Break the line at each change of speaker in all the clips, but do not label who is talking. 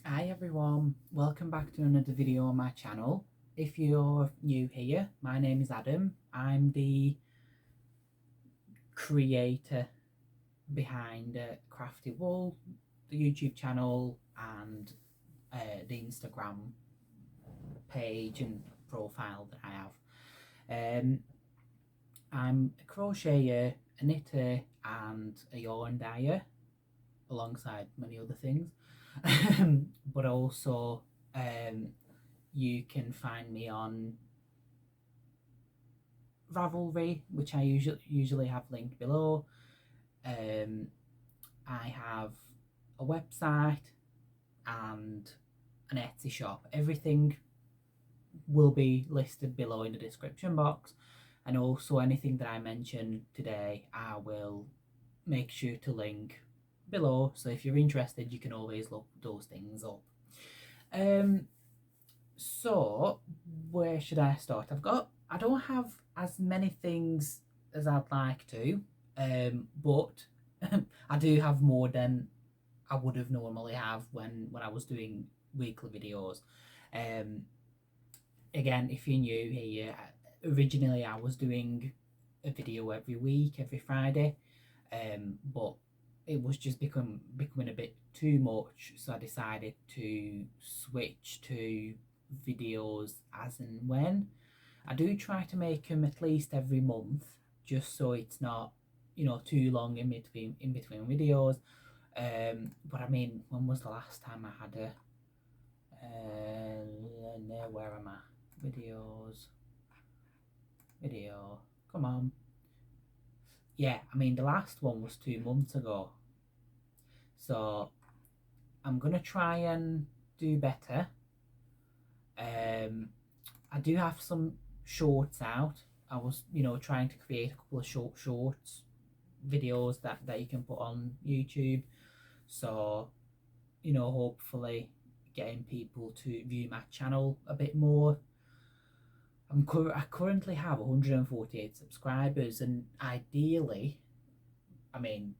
Hi everyone, welcome back to another video on my channel. If you're new here, my name is Adam. I'm the creator behind Crafty the YouTube channel and the Instagram page and profile that I have. I'm a crocheter, a knitter and a yarn dyer alongside many other things. But also you can find me on Ravelry, which I usually have linked below. I have a website and an Etsy shop. Everything will be listed below in the description box, and also anything that I mention today I will make sure to link below, so if you're interested you can always look those things up. So where should I start? I don't have as many things as I'd like to, but I do have more than I would have normally have when I was doing weekly videos. Um, Again, if you're new here, originally I was doing a video every week, every Friday, but it was just becoming a bit too much, so I decided to switch to videos as and when. I do try to make them at least every month, just so it's not, too long in between videos. But I mean, when was the last time I had a where am I? Video. Come on. Yeah, I mean the last one was 2 months ago. So I'm gonna try and do better. I do have some shorts out. I was, trying to create a couple of shorts videos that you can put on YouTube. So, hopefully getting people to view my channel a bit more. I currently have 148 subscribers, and ideally, I mean,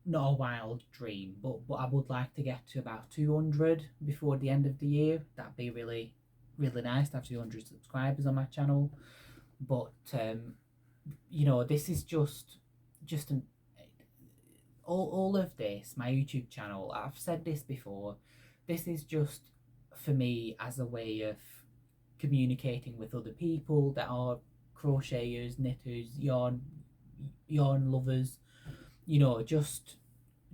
not a wild dream, but I would like to get to about 200 before the end of the year. That'd be really, really nice to have 200 subscribers on my channel. But this is just an all of this, my YouTube channel, I've said this before, this is just for me as a way of communicating with other people that are crocheters, knitters, yarn lovers,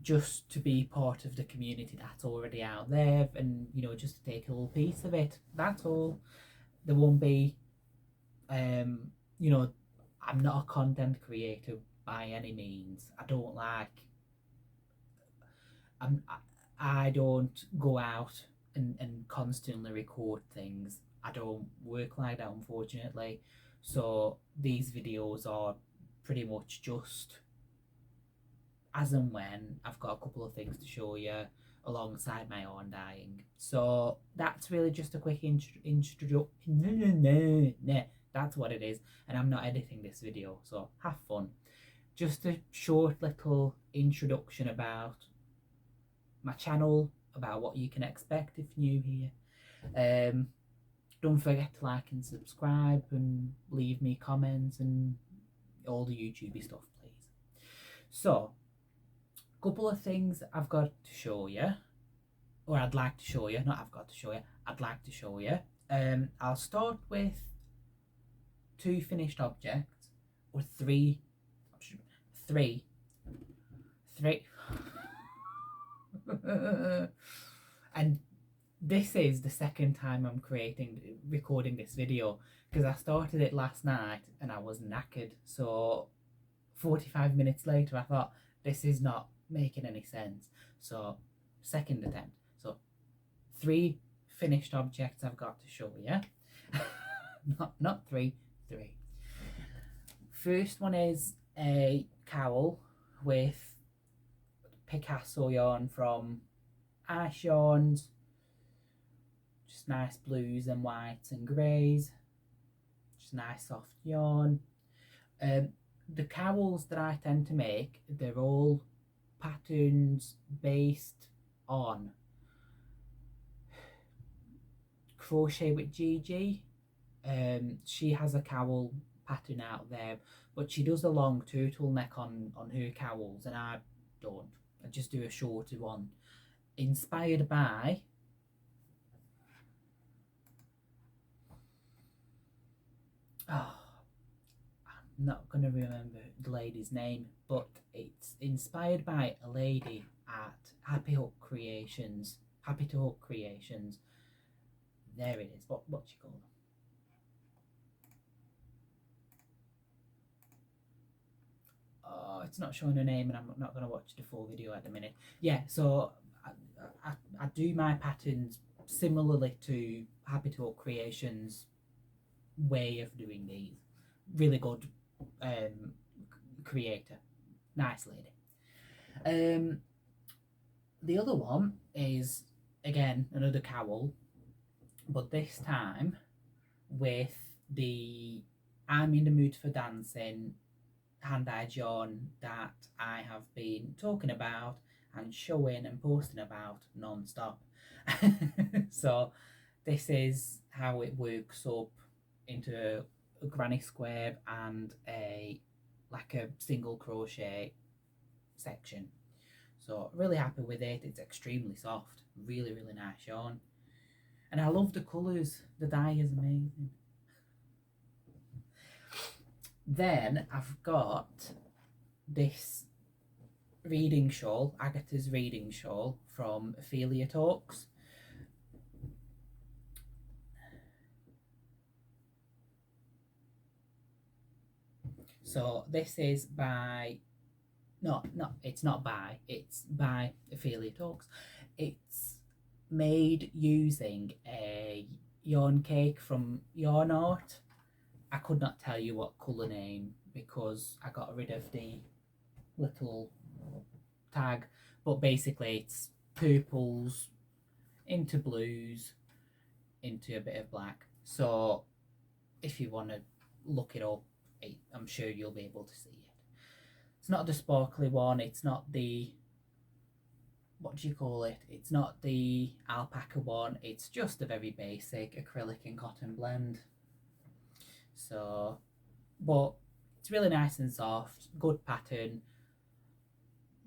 just to be part of the community that's already out there, and just to take a little piece of it. That's all. There won't be you know I'm not a content creator by any means. I'm, I don't go out and constantly record things. I don't work like that, unfortunately. So these videos are pretty much just as and when I've got a couple of things to show you alongside my own dyeing. So that's really just a quick introduction. That's what it is. And I'm not editing this video, so have fun. Just a short little introduction about my channel, about what you can expect if new here. Don't forget to like and subscribe and leave me comments and all the YouTubey stuff, please. So, couple of things I've got to show you, or I'd like to show you. Not I've got to show you. I'd like to show you. I'll start with two finished objects, or three. And this is the second time I'm recording this video, because I started it last night and I was knackered. So 45 minutes later I thought this is not making any sense. So second attempt. So three finished objects I've got to show you. not three. First one is a cowl with Picasso yarn from Ice Yarns. Just nice blues and whites and greys. Just nice soft yarn. The cowls that I tend to make, they're all patterns based on Crochet with Gigi. She has a cowl pattern out there, but she does a long turtleneck on her cowls, and I don't. I just do a shorter one, inspired by oh, I'm not gonna remember the lady's name, but it's inspired by a lady at Happy Hook Creations. Happy to Hook Creations. There it is. What's she called? Oh, it's not showing her name, and I'm not going to watch the full video at the minute. Yeah, so I do my patterns similarly to Happy to Hook Creations way of doing these. Really good creator. Nice lady. The other one is, again, another cowl, but this time with the I'm in the mood for dancing hand-dyed yarn that I have been talking about and showing and posting about non-stop. So this is how it works up into a granny square and a single crochet section. So really happy with it. It's extremely soft, really nice yarn, and I love the colours. The dye is amazing. Then I've got this reading shawl, Agatha's reading shawl from Ophelia Talks. So this is by, it's by Ophelia Talks. It's made using a yarn cake from Yarn Art. I could not tell you what colour name because I got rid of the little tag, but basically it's purples into blues into a bit of black. So if you want to look it up, I'm sure you'll be able to see it. It's not the sparkly one, it's not the, what do you call it? It's not the alpaca one, it's just a very basic acrylic and cotton blend. So, but it's really nice and soft, good pattern.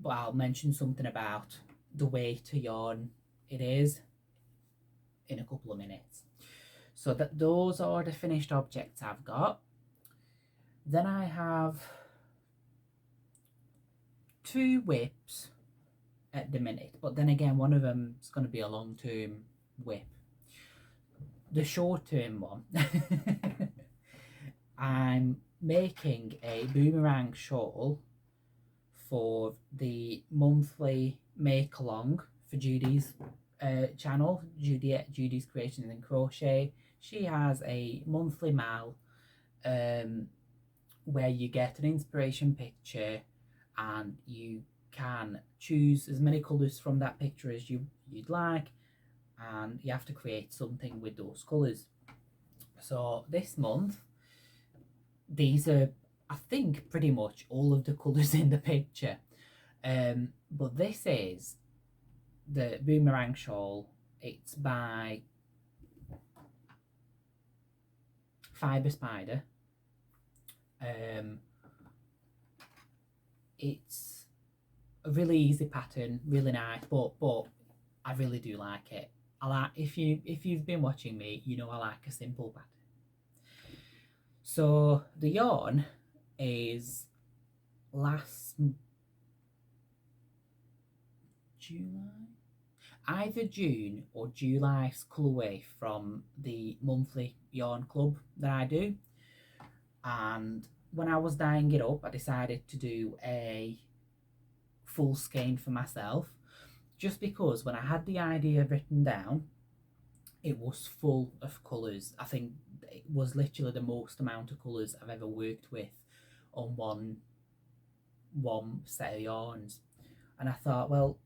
But I'll mention something about the way to yarn it is in a couple of minutes. So those are the finished objects I've got. Then I have 2 whips at the minute, but then again one of them is going to be a long-term whip. The short-term one I'm making a boomerang shawl for the monthly make along for Judy's channel, Judy's Creations and Crochet. She has a monthly mal where you get an inspiration picture and you can choose as many colours from that picture as you'd like, and you have to create something with those colours. So this month, these are, I think, pretty much all of the colours in the picture. But this is the boomerang shawl. It's by Fibre Spider. It's a really easy pattern, really nice, but I really do like it. I like, if you've been watching me, you know I like a simple pattern. So the yarn is last July, either June or July's colourway from the monthly yarn club that I do. And when I was dyeing it up, I decided to do a full skein for myself, just because when I had the idea written down, it was full of colours. I think it was literally the most amount of colours I've ever worked with on one set of yarns. And I thought, well,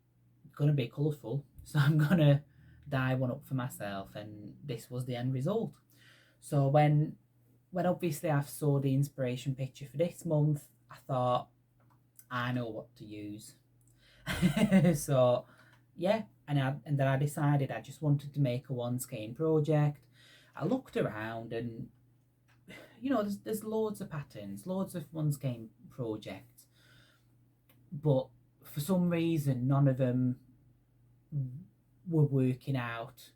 it's going to be colourful, so I'm going to dye one up for myself, and this was the end result. So when obviously I saw the inspiration picture for this month, I thought, I know what to use. So yeah, and then I decided I just wanted to make a one skein project. I looked around, and there's loads of patterns, loads of one skein projects, but for some reason none of them were working out.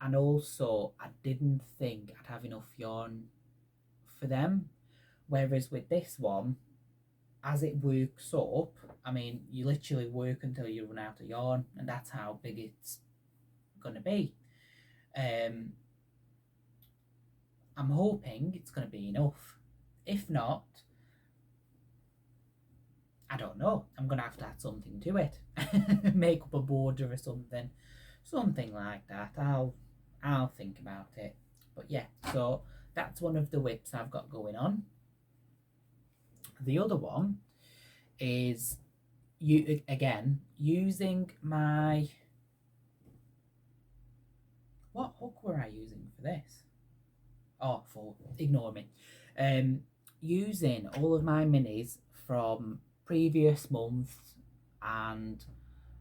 And also I didn't think I'd have enough yarn for them. Whereas with this one, as it works up, I mean, you literally work until you run out of yarn, and that's how big it's gonna be. um I'm hoping it's gonna be enough. If not, I don't know, I'm gonna have to add something to it. Make up a border or something like that. I'll think about it. But yeah, so that's one of the whips I've got going on. The other one is you again using my, what hook were I using for this? Oh, ignore me. Using all of my minis from previous months, and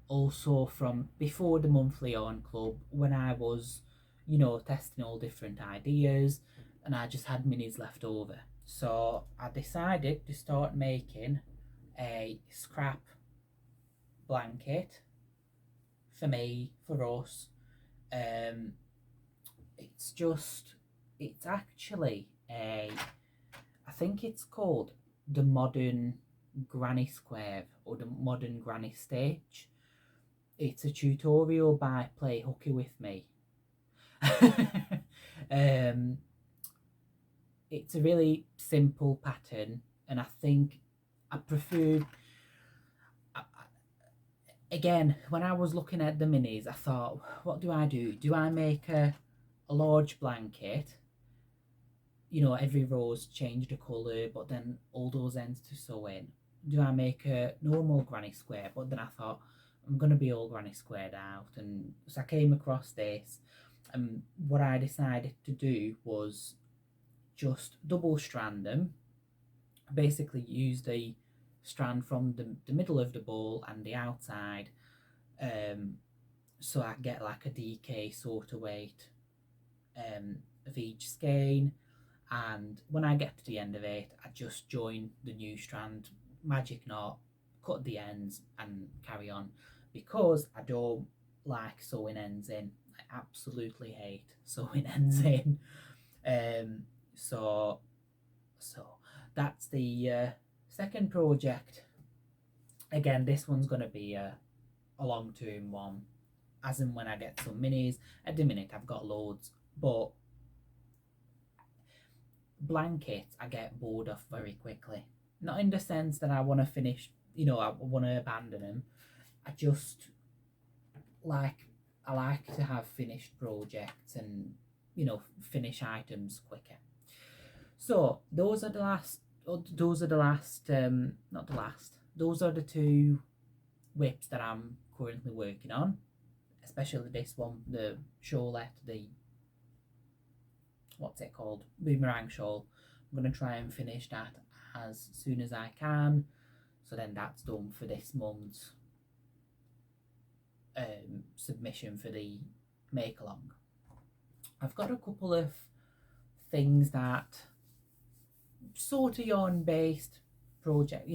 also from before the monthly on club, when I was, testing all different ideas, and I just had minis left over. So I decided to start making a scrap blanket for me, for us. Um, it's actually I think it's called the Modern Granny Square or the Modern Granny Stitch. It's a tutorial by Play Hooky With Me. um, it's a really simple pattern, and I think I preferred. Again, when I was looking at the minis, I thought, what do I do? Do I make a large blanket? Every row's changed the colour, but then all those ends to sew in. Do I make a normal granny square? But then I thought, I'm going to be all granny squared out. And so I came across this, and what I decided to do was just double strand them. Basically use the strand from the middle of the ball and the outside, so I get like a DK sort of weight of each skein. And when I get to the end of it, I just join the new strand, magic knot, cut the ends and carry on, because I don't like sewing ends in. I absolutely hate sewing ends in. So that's the second project. Again, this one's going to be a long-term one, as in when I get some minis. At the minute I've got loads, but blankets I get bored of very quickly. Not in the sense that I want to finish, I want to abandon them. I just I like to have finished projects and finish items quicker. So those are the last. Not the last. Those are the two whips that I'm currently working on, especially this one, the shawlette, the what's it called, boomerang shawl. I'm going to try and finish that as soon as I can, so then that's done for this month's submission for the make along. I've got a couple of things that sort of yarn based project,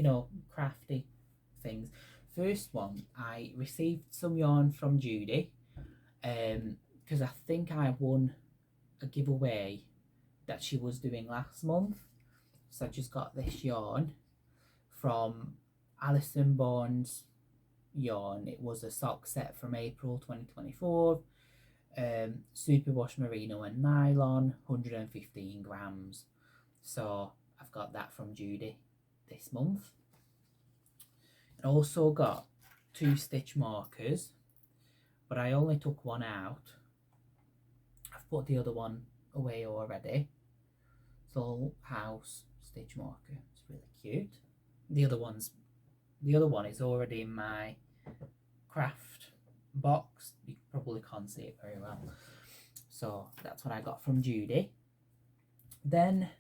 crafty things. First one, I received some yarn from Judy, because I think I won a giveaway that she was doing last month. So I just got this yarn from Alison Bourne's yarn. It was a sock set from April 2024. Superwash merino and nylon, 115 grams. So I've got that from Judy this month. I also got 2 stitch markers, but I only took one out. I've put the other one away already. It's a little house stitch marker. It's really cute. The other one is already in my craft box. You probably can't see it very well. So that's what I got from Judy. Then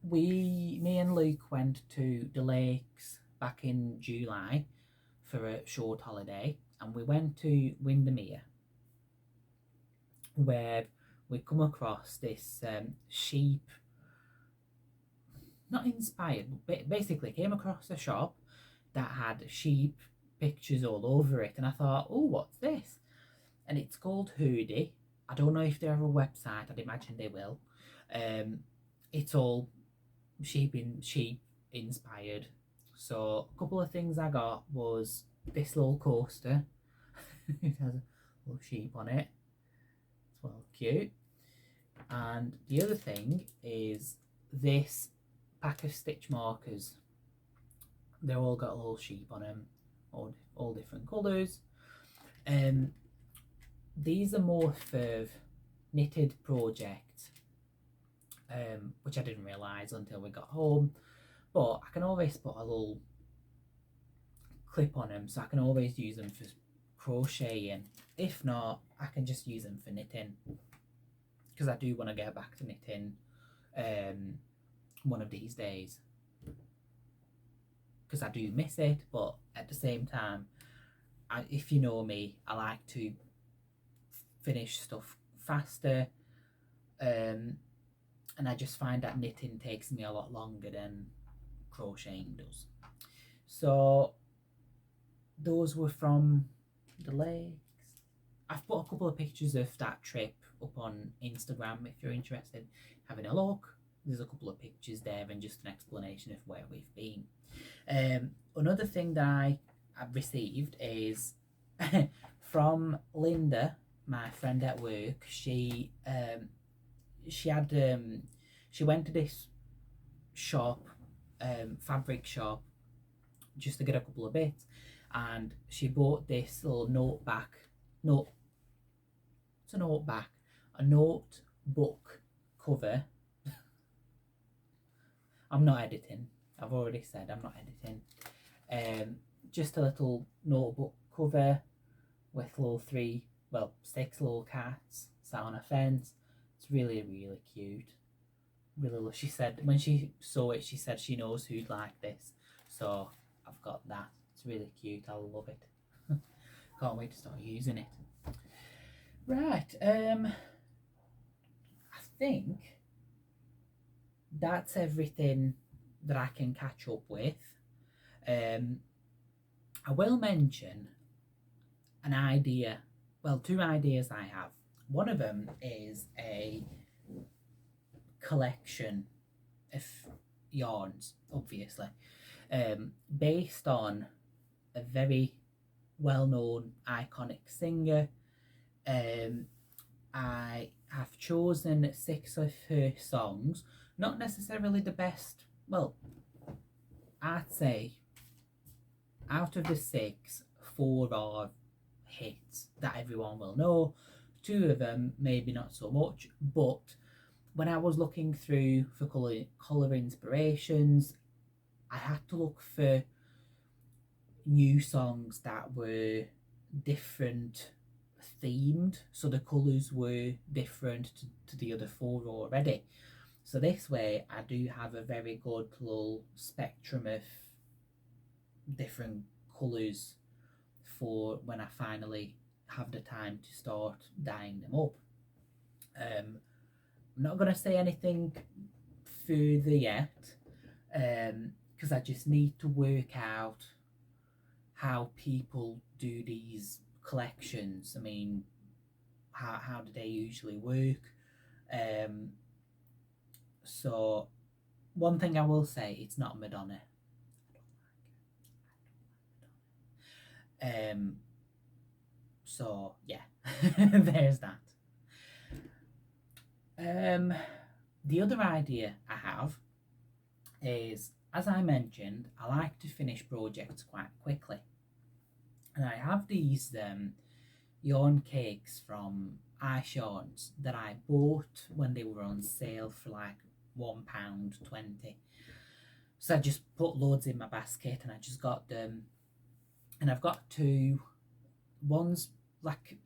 me and Luke went to the lakes back in July for a short holiday. and we went to Windermere, where we come across this sheep, not inspired, but basically came across a shop that had sheep pictures all over it, and I thought, oh, what's this? And it's called Hoodie. I don't know if they have a website. I'd imagine they will. It's all sheep inspired. So a couple of things I got was this little coaster. It has a little sheep on it. It's well cute. And the other thing is this pack of stitch markers. They've all got a little sheep on them, all different colours. These are more for knitted projects, which I didn't realise until we got home. But I can always put a little clip on them, so I can always use them for crocheting. If not, I can just use them for knitting, because I do want to get back to knitting one of these days, because I do miss it. But at the same time, if you know me, I like to finish stuff faster, and I just find that knitting takes me a lot longer than crocheting does. So those were from the lakes. I've put a couple of pictures of that trip up on Instagram if you're interested in having a look. There's a couple of pictures there and just an explanation of where we've been. Another thing that I've received is from Linda, my friend at work. She went to this shop, fabric shop, just to get a couple of bits, and she bought this little a notebook cover. I'm not editing. I've already said I'm not editing. Just a little notebook cover with six little cats sat on a fence. It's really, really cute. Really, she said when she saw it, she said she knows who'd like this. So I've got that. It's really cute. I love it. Can't wait to start using it. Right. I think that's everything that I can catch up with. I will mention an idea. Well, two ideas I have. One of them is a collection of yarns, obviously, based on a very well-known iconic singer. I have chosen 6 of her songs, not necessarily the best. Well, I'd say out of the 6, 4 are hits that everyone will know. 2 of them maybe not so much, but when I was looking through for colour inspirations, I had to look for new songs that were different themed, so the colours were different to the other 4 already. So this way I do have a very good little spectrum of different colours for when I finally have the time to start dyeing them up. I'm not going to say anything further yet, because I just need to work out how people do these collections. I mean, how do they usually work? So one thing I will say, it's not Madonna. So yeah, there's that. The other idea I have is, as I mentioned, I like to finish projects quite quickly, and I have these yarn cakes from Ice Yarns that I bought when they were on sale for like £1.20. So I just put loads in my basket and I just got them, and I've got 2. One's like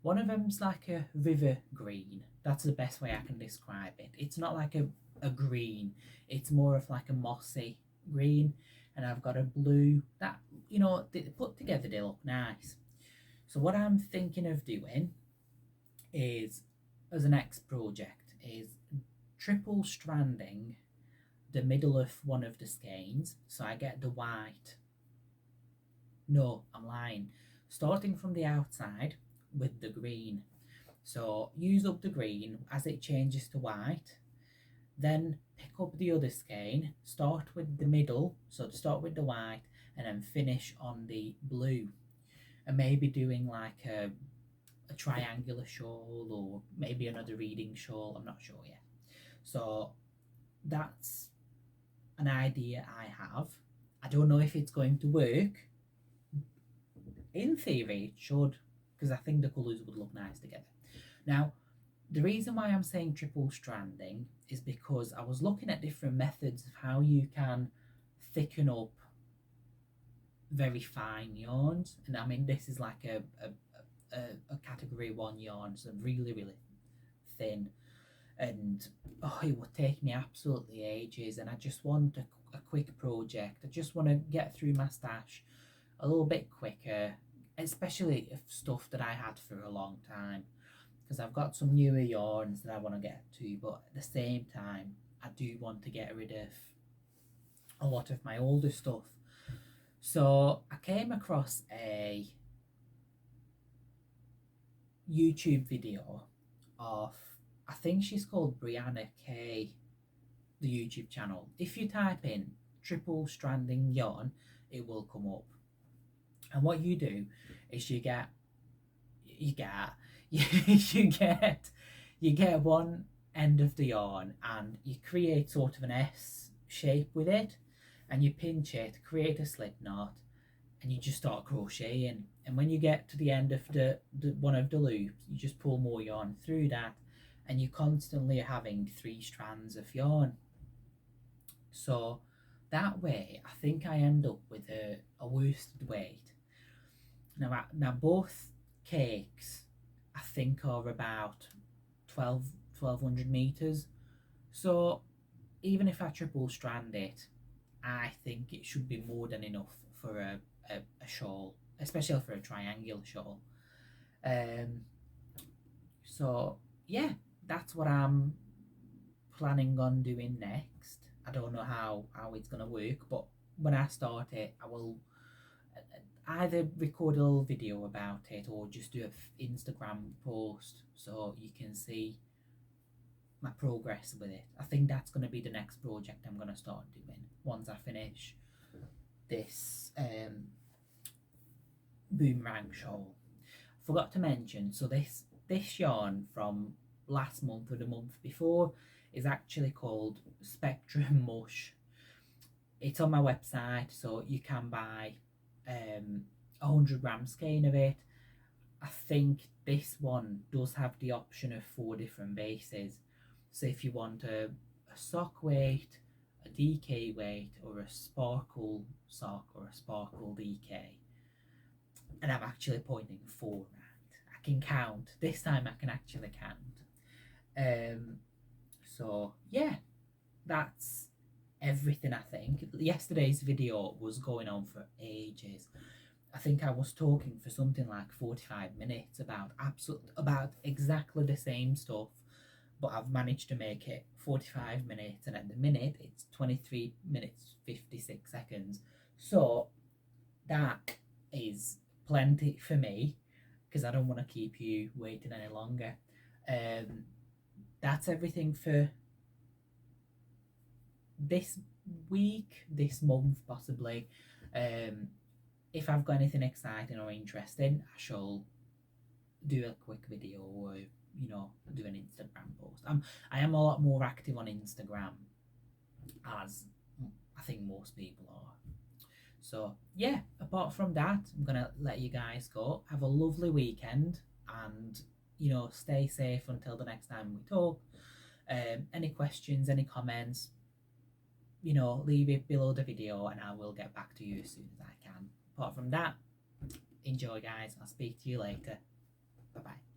one of them's like a river green. That's the best way I can describe it. It's not like a green, it's more of like a mossy green. and I've got a blue that, you know, put together they look nice. So what I'm thinking of doing is, as a next project, is triple stranding the middle of one of the skeins, so I get the white. No, I'm lying. Starting from the outside with the green. So use up the green as it changes to white, then pick up the other skein, start with the middle, so start with the white, and then finish on the blue. And maybe doing like a triangular shawl, or maybe another reading shawl, I'm not sure yet. So that's an idea I have. I don't know if it's going to work. In theory, it should, because I think the colours would look nice together. Now, the reason why I'm saying triple stranding is because I was looking at different methods of how you can thicken up very fine yarns. And I mean, this is like a category 1 yarn, so really, really thin. And it would take me absolutely ages, and I just want a quick project. I just want to get through my stash a little bit quicker, especially if stuff that I had for a long time, because I've got some newer yarns that I want to get to, but at the same time I do want to get rid of a lot of my older stuff. So I came across a YouTube video of, I think she's called Brianna K, the YouTube channel. If you type in triple stranding yarn, it will come up. And what you do is you get one end of the yarn, and you create sort of an S shape with it, and you pinch it, create a slip knot, and you just start crocheting. And when you get to the end of the one of the loops, you just pull more yarn through that, and you constantly are having 3 strands of yarn. So that way I think I end up with a worsted weight. Now both cakes I think are about 1200 meters, so even if I triple strand it, I think it should be more than enough for a shawl, especially for a triangular shawl. So yeah, that's what I'm planning on doing next. I don't know how it's gonna work, but when I start it, I will either record a little video about it or just do an Instagram post so you can see my progress with it. I think that's going to be the next project I'm going to start doing once I finish this boomerang shawl. Forgot to mention, so this yarn from last month or the month before is actually called Spectrum Mush. It's on my website, so you can buy 100-gram skein of it. I think this one does have the option of 4 different bases, so if you want a sock weight, a DK weight, or a sparkle sock or a sparkle DK, and I'm actually pointing 4 right, I can count this time, I can actually count. So yeah, that's everything. I think yesterday's video was going on for ages. I think I was talking for something like 45 minutes about exactly the same stuff, but I've managed to make it 45 minutes, and at the minute it's 23 minutes 56 seconds. So that is plenty for me, because I don't want to keep you waiting any longer. That's everything for this week, this month possibly. If I've got anything exciting or interesting, I shall do a quick video, or do an Instagram post. I am a lot more active on Instagram, as I think most people are. So yeah, apart from that, I'm gonna let you guys go. Have a lovely weekend, and stay safe until the next time we talk. Any questions, any comments, leave it below the video, and I will get back to you as soon as I can. Apart from that, enjoy guys, I'll speak to you later. Bye bye.